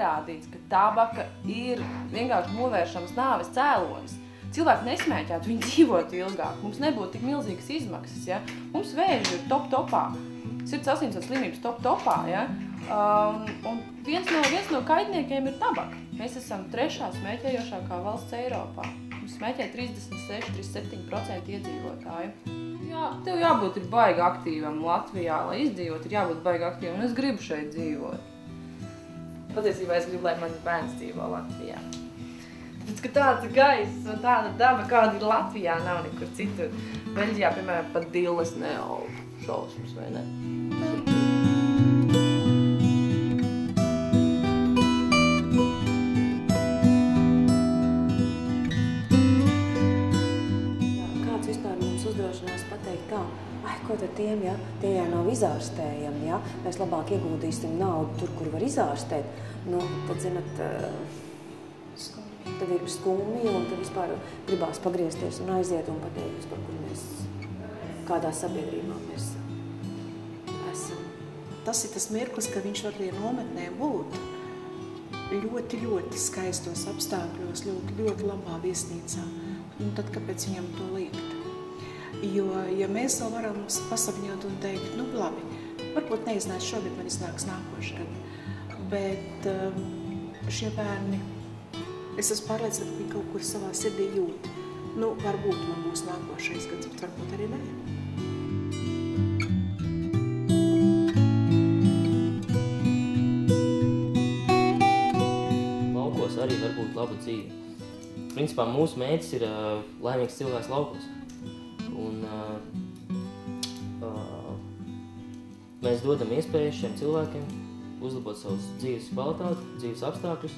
pierādīts, ka tabaka ir vienkārši novēršams nāves cēlonis. Cilvēki nesmēķētu, viņi dzīvotu ilgāk, mums nebūtu tik milzīgas izmaksas, ja? Mums vēži ir top-topā, sirds asinsvadu slimības top-topā, ja? Un viens no kaitniekiem ir tabaka. Mēs esam 3. smēķējošākā valsts Eiropā. Mums smēķē 36–37% iedzīvotāju. Jā, tev jābūt ir baigi aktīvam Latvijā, lai izdzīvot, ir jābūt baigi aktīvam, un es gribu šeit dzīvot. Patiesībā es gribu, lai mans bērns dzīvo Latvijā. Tāpēc, ka tāds gaiss un tāda daba, kāda ir Latvijā, nav nekur citur. Beļģijā, piemēram, pat dilles neaug šausmas, vai ne? Kāds vispār mums uzdrošinās pateikt tā, ko tad tiem, ja? Tie jau nav izārstējami, ja? Mēs labāk ieguldīsim naudu tur, kur var izārstēt. Nu, tad, zinat, tad ir skumji, un tad vispār gribās pagriezties un aiziet un pateikt, par kur mēs, kādā sabiedrībā mēs esam. Tas ir tas mirklis, ka viņš var arī nometnē būt ļoti, ļoti skaistos apstākļos, ļoti, ļoti labā viesnīcā. Un tad kāpēc viņam to liekt? Jo, ja mēs vēl varam pasapņot un teikt, nu labi, varbūt neiznāc šogad, man iznāks nākošgad, bet šie bērni, es esmu pārliecināta, ka viņi kaut kur savā sirdī jūt. Nu, varbūt man būs nākošais gads, bet varbūt arī nē. Laukos arī var būt laba dzīve. Principā mūsu mērķis ir laimīgs cilvēks laukos. Un mēs dodam iespēju šiem cilvēkiem uzlabot savus dzīves kvalitāti, dzīves apstākļus,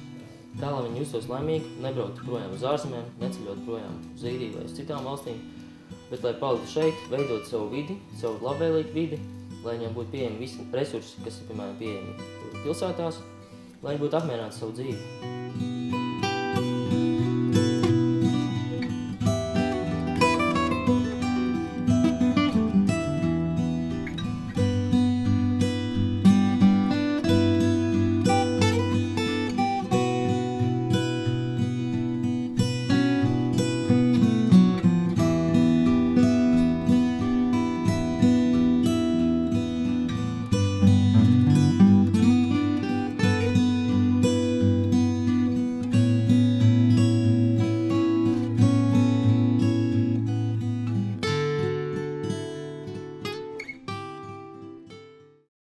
tā, lai viņi justos laimīgi, nebrauktu projām uz ārzemēm, neceļot projām uz Īriju vai uz citām valstīm, bet lai paliktu šeit, veidot savu vidi, savu labvēlīgu vidi, lai viņiem būtu pieejami visi resursi, kas ir, piemēram, pieejami pilsētās, lai viņi būtu apmierināti savu dzīvi.